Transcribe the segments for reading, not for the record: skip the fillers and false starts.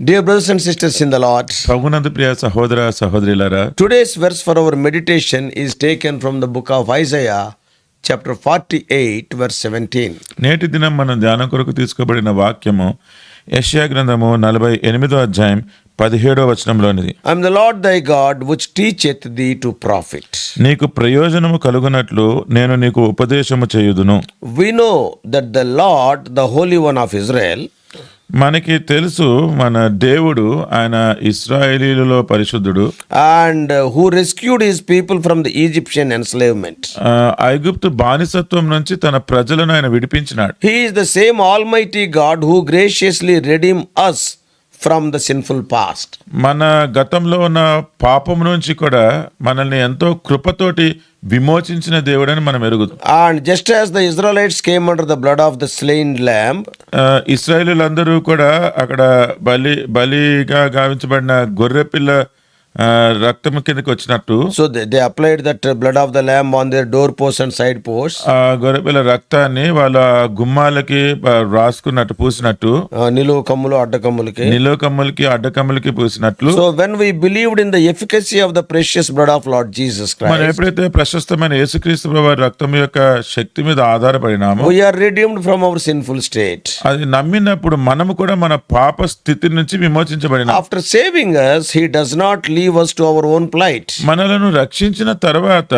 Dear brothers and sisters in the Lord, ప్రభునందు ప్రియ సహోదర సహోదరులారా, today's verse for our meditation is taken from the book of Isaiah, chapter 48, verse 17. నేటి దినం మనం ధ్యానం కొరకు తీసుకోబడిన వాక్యము యెషయా గ్రంథము 48వ అధ్యాయం 17వ వచనంలోనిది. I am the Lord thy God, which teacheth thee to profit. నీకు ప్రయోజనము కలుగునట్లు నేను నీకు ఉపదేశము చేయుదును. We know that the Lord, the Holy One of Israel, మనకి తెలుసు మన దేవుడు ఆయన ఇశ్రాయేలీయులలో పరిశుద్ధుడు, and who rescued his people from the Egyptian enslavement. ఐగుప్తు బానిసత్వం నుంచి తన ప్రజలను ఆయన విడిపించినాడు. He is the same Almighty God who graciously redeemed us from the sinful past. మన గతంలో ఉన్న పాపం నుంచి కూడా మనల్ని ఎంతో కృపతోటి విమోచించిన దేవుడని మనం ఎరుగుతాం. And just as the Israelites came under the blood of the slain lamb, ఇశ్రాయేలీలందరూ కూడా అక్కడ బలిగా గావించబడిన గొర్రె పిల్ల రక్తము కిందకి వచ్చినట్టు, so they applied that blood of the lamb on their doorposts and side posts. ఆ గొర్రె పిల్ల రక్తాన్ని వాళ్ళ గుమ్మాలకి రాసుకున్నట్టు పూసినట్టు, నిలువు కమ్ములు అడ్డకమ్ములకి, నిలువ కమ్ములకి అడ్డకమ్ములకి పూసినట్లు. so when we believed in the efficacy of the precious blood of Lord Jesus మనం Christ, ఎప్పుడైతే ప్రశస్తమైన యేసుక్రీస్తు ప్రభువు రక్తం యొక్క శక్తి మీద ఆధారపడినామో, we are redeemed from our sinful state. అది నమ్మినప్పుడు మనము కూడా మన పాప స్థితి నుంచి విమోచించబడినాం. After saving us, he does not leave us to our own plight. మనలను రక్షించిన తర్వాత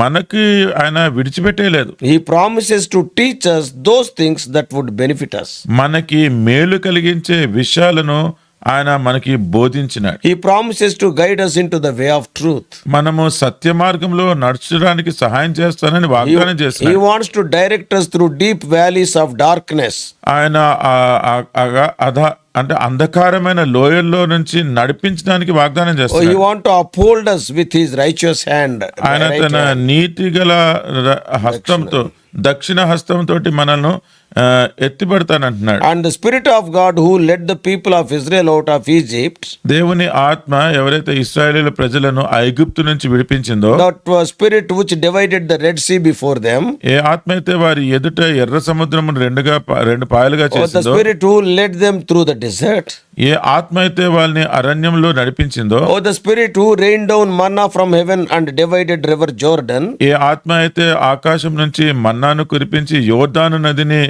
మనకి ఆయన విడిచిపెట్టేయలేదు. He promises to teach us those things that would benefit us. మనకి మేలు కలిగించే విషయాలను ఆయన మనకి బోధించినాడు. He promises to guide us into the way of truth. మనము సత్య మార్గంలో నడుచడానికి సహాయం చేస్తానని వాగ్దానం He చేస్తున్నాడు. wants to direct us through deep valleys of darkness. ఆయన అంటే అంధకారమైన లోయల్లో నుంచి నడిపించడానికి వాగ్దానం He చేస్తున్నాడు. wants to uphold us with his righteous hand. ఆయన తన నీతి గల హస్తంతో, దక్షిణ హస్తంతో మనల్ని ఎత్తిపడతానంటున్నాడు. And the Spirit of God who led the people of Israel out of Egypt, దేవుని ఆత్మ ఎవరైతే ఇశ్రాయేలీయుల ప్రజలను ఐగుప్తు నుంచి విడిపించిందో, that was Spirit which divided the Red Sea before them, ఏ ఆత్మ అయితే వారి ఎదుట ఎర్ర సముద్రమును రెండు పాయలుగా or the చేసిందో, Spirit who led them through the desert, ఏ ఆత్మ అయితే వాళ్ళని అరణ్యంలో నడిపించిందో, or the Spirit who rained down manna from heaven and divided river Jordan, ఏ ఆత్మ అయితే ఆకాశం నుంచి మన్నాను కురిపించి యోర్దాను నదిని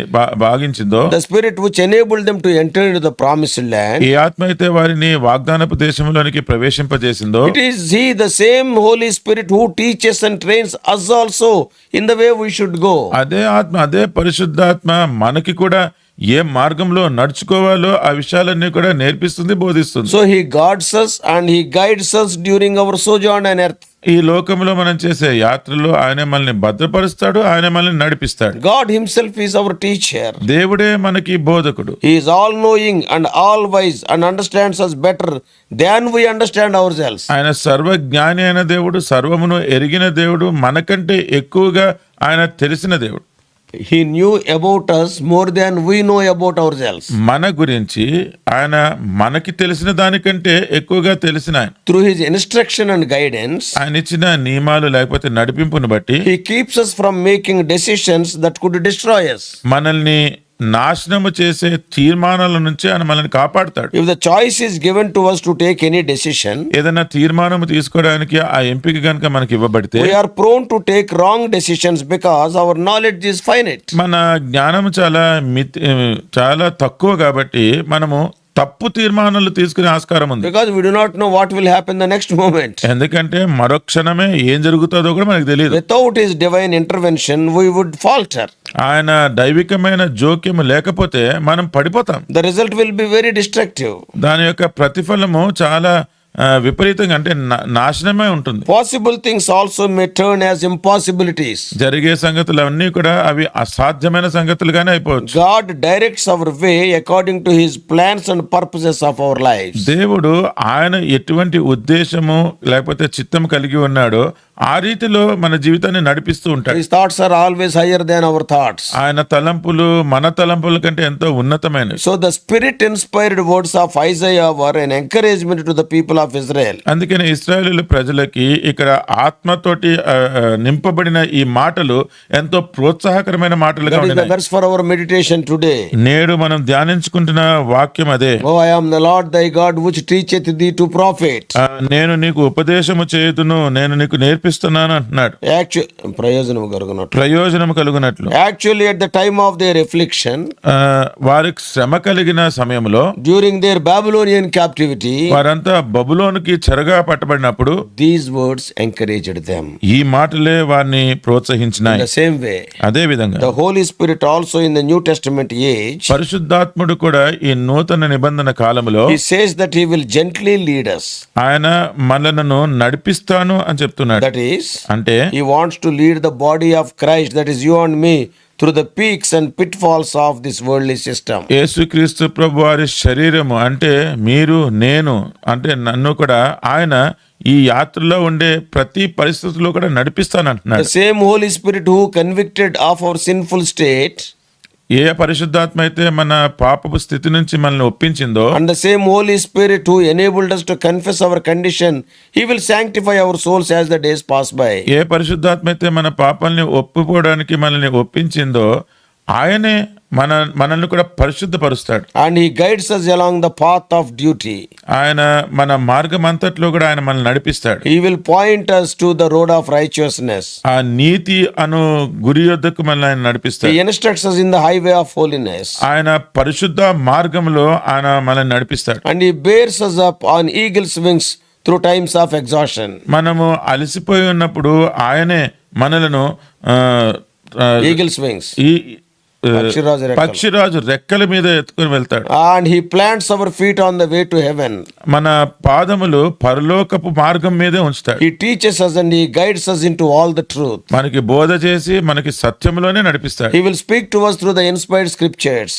భాగించిందో, the Spirit which enabled them to enter into the promised land, ఏ ఆత్మ అయితే వారిని వాగ్దానపు దేశంలోనికి ప్రవేశింపజేసిందో, it is He, the same Holy Spirit who teaches and trains us also in the way we should go. అదే ఆత్మ, అదే పరిశుద్ధాత్మ మనకి కూడా ఏ మార్గంలో నడుచుకోవాలో ఆ విషయాలన్నీ కూడా నేర్పిస్తుంది, బోధిస్తుంది. So He guards us and He guides us during our sojourn on earth. ఈ లోకంలో మనం చేసే యాత్రలో ఆయన మనల్ని భద్రపరుస్తాడు, ఆయన మనల్ని నడిపిస్తాడు. God Himself is our teacher. దేవుడే మనకి బోధకుడు. He is all knowing and all wise and understands us better than we understand ourselves. ఆయన సర్వజ్ఞాని అయిన దేవుడు, సర్వమును ఎరిగిన దేవుడు, మనకంటే ఎక్కువగా ఆయన తెలిసిన దేవుడు. He knew about us more than we know about ourselves. మన గురించి ఆయన మనకి తెలిసిన దానికంటే ఎక్కువగా తెలిసిన ఆయన. Through His instruction and guidance, ఆయన ఇచ్చిన నియమాలు లేకపోతే నడిపింపును బట్టి He keeps us from making decisions that could destroy us. మనల్ని నాశనము చేసే తీర్మానాల నుంచి ఆయన మనల్ని కాపాడుతాడు. If the choice is given to us to take any decision, ఏదైనా తీర్మానం తీసుకోవడానికి ఆ ఎంపిక కనుక మనకి ఇవ్వబడితే, we are prone to take wrong decisions because our knowledge is finite. మన జ్ఞానం చాలా తక్కువ కాబట్టి మనము తప్పు తీర్మానాలు తీసుకునే ఆస్కారం ఉంది. Because we do not know what will happen the next moment. ఎందుకంటే మరో క్షణమే ఏం జరుగుతుందో కూడా మనకు తెలియదు. Without His divine intervention, we would falter. ఆయన దైవికమైన జోక్యం లేకపోతే మనం పడిపోతాం. The result will be very destructive. దాని యొక్క ప్రతిఫలము చాలా విపరీతంగా, అంటే నాశనమే ఉంటుంది. Possible things also may turn as impossibilities. జరిగే సంగతులు అన్నీ కూడా అవి అసాధ్యమైన సంగతులుగానే అయిపోవచ్చు. God directs our way according to His plans and purposes of our lives. దేవుడు ఆయన ఎటువంటి ఉద్దేశము లేకపోతే చిత్తం కలిగి ఉన్నాడో ఆ రీతిలో మన జీవితాన్ని నడిపిస్తూ ఉంటాడు. His thoughts are always higher than our thoughts. ఆయన తలంపులు మన తలంపుల కంటే ఎంతో ఉన్నతమైనవి. So the spirit inspired words of Isaiah were an encouragement to the people of Israel. అందుకని ఇశ్రాయేలు ప్రజలకి ఇక్కడ ఆత్మతోటి నింపబడిన ఈ మాటలు ఎంతో ప్రోత్సాహకరమైన మాటలుగా That is the ఉన్నాయి. verse for our meditation today. నేడు మనం ధ్యానించుకుంటున్న వాక్యం అదే. Oh, I am the Lord thy God which teacheth thee to profit. నేను నీకు ఉపదేశము చేయుదును, నేను నీకు నేర్పిస్తున్నాను అంటున్నాడు. ప్రయోజనం కలుగునట్లు. Actually, at the time of their affliction, వారికి శ్రమ కలిగిన సమయంలో, during their Babylonian captivity, వారంతా బబులోనుకి చెరగా పట్టబడినప్పుడు these words encouraged them. ఈ మాటలే వారిని ప్రోత్సహించినాయి. In the same way, అదే విధంగా the Holy Spirit also in the New Testament age, పరిశుద్ధాత్ముడు కూడా ఈ నూతన నిబంధన కాలములో he says that he will gently lead us. ఆయన మనలను నడిపిస్తాను అని చెప్తున్నాడు. That is, అంటే he wants to lead the body of Christ, that is you and me, through the peaks and pitfalls of this worldly system. యేసుక్రీస్తు ప్రభు వారి శరీరము అంటే మీరు నేను అంటే నన్ను కూడా ఆయన ఈ యాత్రలో ఉండే ప్రతి పరిస్థితుల్లో కూడా నడిపిస్తానంటున్నాడు. The same Holy Spirit who convicted of our sinful state, ఏ పరిశుద్ధాత్మ అయితే మన పాపపు స్థితి నుంచి మనల్ని ఒప్పించిందో, and the same Holy Spirit who enabled us to confess our condition, he will sanctify our souls as the days pass by. ఏ పరిశుద్ధాత్మ అయితే మన పాపాలని ఒప్పుకోవడానికి మనల్ని ఒప్పించిందో ఆయనే మనల్ని కూడా పరిశుద్ధపరుస్తాడు. And he guides us along the path of duty. ఆయన మన మార్గం అంతట్లో కూడా ఆయన మనల్ని నడిపిస్తాడు. He will point us to the road of righteousness. ఆ నీతి అను గురి యొద్దకు మనల్ని ఆయన నడిపిస్తాడు. He instructs us in the highway of holiness. ఆయన పరిశుద్ధ మార్గంలో ఆయన మనల్ని నడిపిస్తాడు. And he bears us up on eagle's wings through times of exhaustion. మనము అలసిపోయి ఉన్నప్పుడు ఆయనే మనలను Eagle's wings. ఈ పక్షిరాజు రెక్కల మీద ఎత్తుకుని వెళ్తాడు. And he plants our feet on the way to heaven. మన పాదములు పరలోకపు మార్గం మీదే ఉంచుతాడు. He teaches us and he guides us into all the truth. మనకి బోధ చేసి మనకి సత్యములోనే నడిపిస్తాడు. He will speak to us through the inspired scriptures.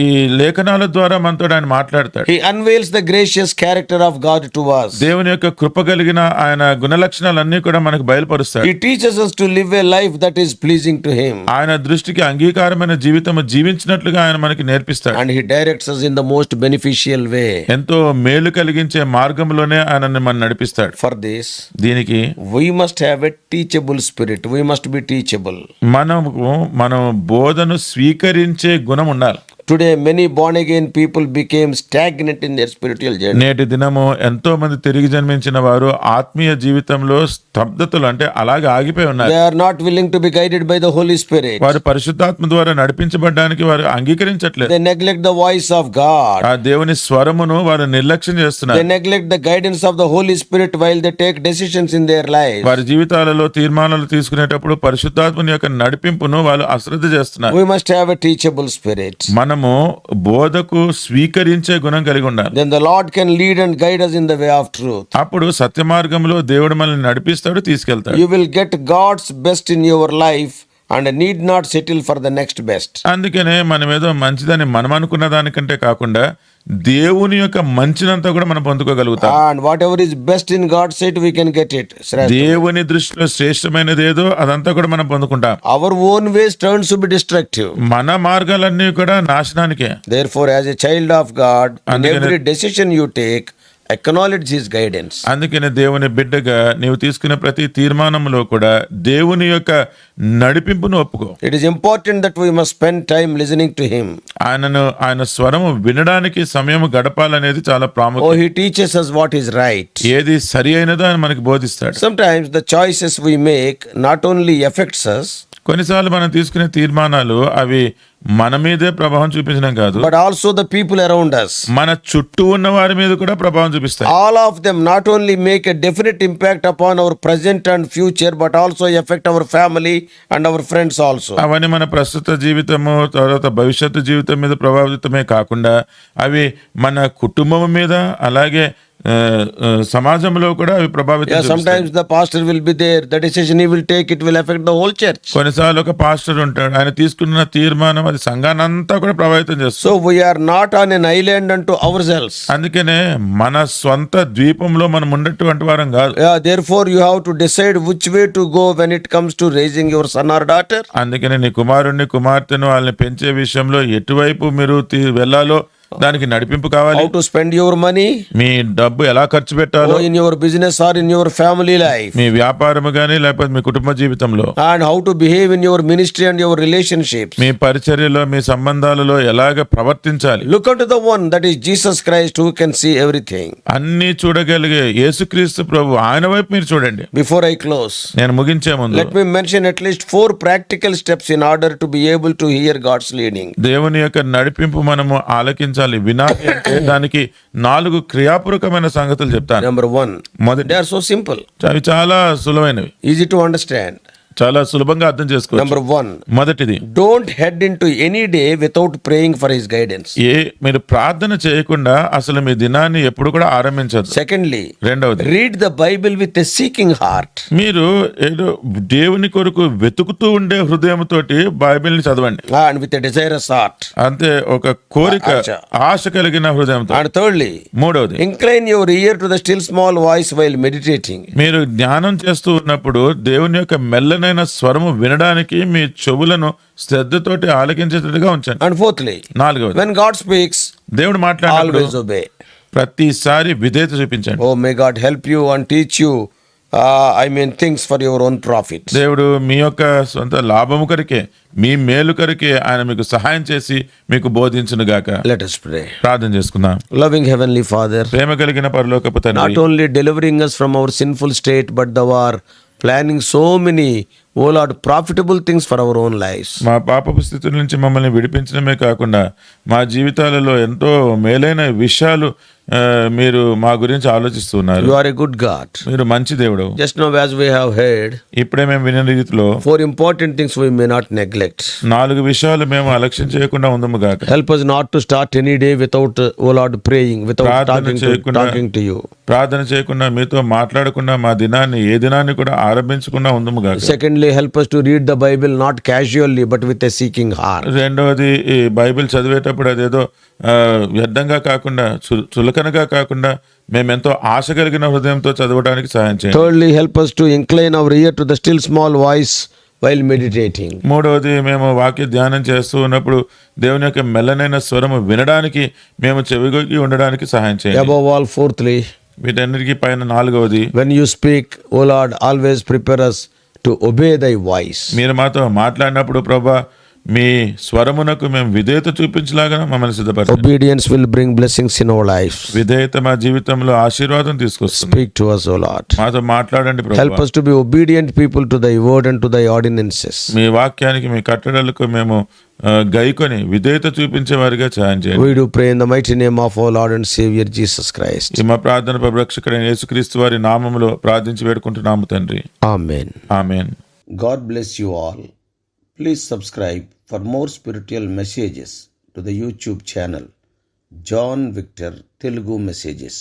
ఈ లేఖనాల ద్వారా మనతో ఆయన మాట్లాడతాడు. He unveils the gracious character of God to us. దేవుని యొక్క కృప కలిగిన ఆయన గుణలక్షణాలన్నీ కూడా మనకు బయలుపరుస్తాడు. He teaches us to live a life that is pleasing to him. ఆయన దృష్టికి అంగీకారమైన జీవితం జీవించినట్లుగా ఆయన మనకి నేర్పిస్తాడు. And he directs us in the most beneficial way. ఎంతో మేలు కలిగించే మార్గంలోనే ఆయన మనం నడిపిస్తాడు. For this, దీనికి we must have a teachable spirit. We must be teachable. మనం బోధను స్వీకరించే గుణం ఉండాలి. Today, many born again people became stagnant in their spiritual journey. నేటి దినము ఎంతో మంది తిరిగి జన్మించిన వారు ఆత్మీయ జీవితంలో స్తబ్దతలు అంటే అలాగే ఆగిపోయి ఉన్నారు. They are not willing to be guided by the Holy Spirit. వారు పరిశుద్ధాత్మ ద్వారా నడిపించబడడానికి వారు అంగీకరించట్లేదు. They neglect the voice of God. ఆ దేవుని స్వరమును వారు నిర్లక్ష్యం చేస్తున్నారు. They neglect the guidance of the Holy Spirit while they take decisions in their life. వారి జీవితాలలో తీర్మానాలు తీసుకునేటప్పుడు పరిశుద్ధాత్మని యొక్క నడిపింపును వాళ్ళు అశ్రద్ధ చేస్తున్నారు. We must have a teachable spirit. మనము బోధకు స్వీకరించే గుణం కలిగి ఉండాలి. Then the Lord can lead and guide us in the way of truth. అప్పుడు సత్య మార్గంలో దేవుడు మనల్ని నడిపిస్తాడు, తీసుకెళ్తాడు. You will get God's best in your life and need not settle for the next best. అందుకనే మనం ఏదో మంచిదని మనం అనుకున్న దానికంటే కాకుండా దేవుని యొక్క మంచినంతా కూడా మనం పొందుకోగలుగుతాం. And whatever is best in God's sight, we can get it. దేవుని దృష్టిలో శ్రేష్టమైనది ఏదో అదంతా కూడా మనం పొందుకుంటాం. Our own ways turns to be destructive. మన మార్గాలన్నీ కూడా నాశనానికే. Therefore, as a child of God, in every decision you take, acknowledge his guidance. అందుకనే దేవుని బిడ్డగా నీవు తీసుకునే ప్రతి తీర్మానంలో కూడా దేవుని యొక్క నడిపింపును ఒప్పుకో. It is important that we must spend time listening to him. ఆయన స్వరము వినడానికి సమయం గడపాలనేది చాలా ప్రాముఖ్యం. Oh, he teaches us what is right. ఏది సరి అయినదో ఆయన మనకి బోధిస్తాడు. Sometimes the choices we make not only affects us, కొన్నిసార్లు మనం తీసుకునే తీర్మానాలు అవి మన మీదే ప్రభావం చూపించడం కాదు, but also the people around us. మన చుట్టూ ఉన్న వారి మీద కూడా ప్రభావం చూపిస్తాయి. All of them not only make a definite impact upon our present and future, but also affect our family and our friends also. అవన్నీ మన ప్రస్తుత జీవితము తర్వాత భవిష్యత్తు జీవితం మీద ప్రభావితమే కాకుండా అవి మన కుటుంబం మీద అలాగే సమాజంలో కూడా అవి ప్రభావితం Yeah, చూపిస్తాయి. sometimes the pastor will be there. The decision he will take, it will affect the whole church. కొన్నిసార్లు ఒక పాస్టర్ ఉంటాడు, ఆయన తీసుకున్న తీర్మానం అది సంఘానంతా కూడా ప్రభావితం చేస్తుంది. So we are not on an island unto ourselves. అందుకనే మన స్వంత ద్వీపంలో మనం ఉండేటువంటి వారం కాదు. Yeah, therefore you have to decide which way to go when it comes to raising your son or daughter. అందుకనే నీ కుమారుణ్ణి కుమార్తెను వాళ్ళని పెంచే విషయంలో ఎటువైపు మీరు వెళ్ళాలో దానికి నడిపింపు కావాలి. How to spend your money, మీ డబ్బు ఎలా ఖర్చు పెట్టాలో, in your business or in your family life, మీ వ్యాపారము గానీ లేకపోతే మీ కుటుంబ జీవితంలో, and how to behave in your ministry and your relationships. మీ పరిచర్యలో మీ సంబంధాలలో ఎలాగ ప్రవర్తించాలి. Look unto the one that is Jesus Christ who can see everything. అన్ని చూడగలిగే యేసుక్రీస్తు ప్రభు, ఆయన వైపు మీరు చూడండి. Before I close, నేను ముగించే ముందు let me mention at least 4 practical steps in order to be able to hear God's leading. దేవుని యొక్క నడిపింపు మనము ఆలకించాలి, వినాలి అంటే దానికి 4 క్రియాపూర్వకమైన సంగతులు చెప్తాను. Number 1, మొదటి, they are so simple, అవి చాలా సులువైనవి, easy to understand. చాలా సులభంగా అర్థం చేసుకోవచ్చు. Number 1, మొదటిది, don't head into any day without praying for his guidance. మీరు ప్రార్థన చేయకుండా అసలు మీ దినాన్ని ఎప్పుడు కూడా ఆరంభించదు. Secondly, రెండవది, read the Bible with a seeking heart. మీరు ఏదో దేవుని కొరకు వెతుకుతూ ఉండే హృదయంతోటి బైబిల్ని చదవండి, And with a desirous heart. అంతే ఒక కోరిక ఆశ కలిగిన హృదయంతో. And thirdly, మూడవది, incline your ear to the still small voice while meditating. మీరు ధ్యానం చేస్తూ ఉన్నప్పుడు దేవుని యొక్క మెల్లనైన స్వరము వినడానికి మీ చెవులను శ్రద్ధతోటి ఆలకించేటట్టుగా ఉంచండి. And fourthly, నాలుగవది, when God speaks, దేవుడు మాట్లాడినప్పుడు always obey. ప్రతిసారి విధేయత చూపించండి. Oh, may God help you and teach you, things for your own profit. దేవుడు మీ యొక్క సొంత లాభము కొరకే, మీ మేలు కొరకే ఆయన మీకు సహాయం చేసి మీకు బోధించును గాక. Let us pray. ప్రార్థన చేసుకుందాం. Loving Heavenly Father, ప్రేమ కలిగిన పరలోకపు not తండ్రి, only delivering us from our sinful state, but thou art planning so many, oh Lord, profitable things for our own lives. మా పాపపు స్థితి నుంచి మమ్మల్ని విడిపించడమే కాకుండా మా జీవితాలలో ఎంతో మేలైన విషయాలు మీరు మా గురించి ఆలోచిస్తున్నారు. You are a good God. మీరు మంచి దేవుడు. Just now as we have heard, ఇప్పుడే మేము విన్న రీతిలో 4 important things we may not neglect. 4 విషయాలు మేము అలక్ష్యం చేయకుండా ఉందము గాక. Help us not to start any day without, oh Lord, praying, without talking to you. ప్రార్థన చేయకుండా మీతో మాట్లాడకుండా మా దినాన్ని ఏ దినాన్ని కూడా ఆరంభించకుండా ఉందము గాక. Secondly, help us to read the Bible not casually but with a seeking heart. రెండవది, ఈ బైబిల్ చదివేటప్పుడు అదేదో వ్యర్థంగా కాకుండా చులకనగా కాకుండా మేమెంతో ఆశ కలిగిన హృదయంతో చదవడానికి సహాయం చేయండి. Thirdly, help us to incline our ear to the still small voice while meditating. మూడవది, మేము వాక్య ధ్యానం చేస్తూ ఉన్నప్పుడు దేవుని యొక్క మెల్లనైన స్వరము వినడానికి మేము చెవిగొగ్గి ఉండడానికి సహాయం చేయండి. Above all, fourthly, వీటన్నిటికీ పైన 4వది, when you speak, O Lord, always prepare us to obey thy voice. మీరు మాతో మాట్లాడినప్పుడు ప్రభా మీ స్వరమునకు మేము విధేయత చూపించలాగా మమ్మల్ని సిద్ధపరచండి. Obedience will bring blessings in our lives. విధేయత మా జీవితంలో ఆశీర్వాదం తీసుకొస్తుంది. Speak to us, O Lord. మాతో మాట్లాడండి Help ప్రభా. us to be obedient people to thy word and to thy ordinances. మీ వాక్యానికి మీ కట్టడలకు మేము గైకొని విధేయత చూపించే వారిగా సహాయం చేయండి. We do pray in the mighty name of our Lord and Savior Jesus Christ. ఈ మా ప్రార్థన రక్షకుడైన యేసుక్రీస్తు వారి నామములో ప్రార్థించి వేడుకుంటున్నాము తండ్రి. Amen. Amen. God bless you all. Please subscribe for more spiritual messages to the YouTube channel John Victor Telugu Messages.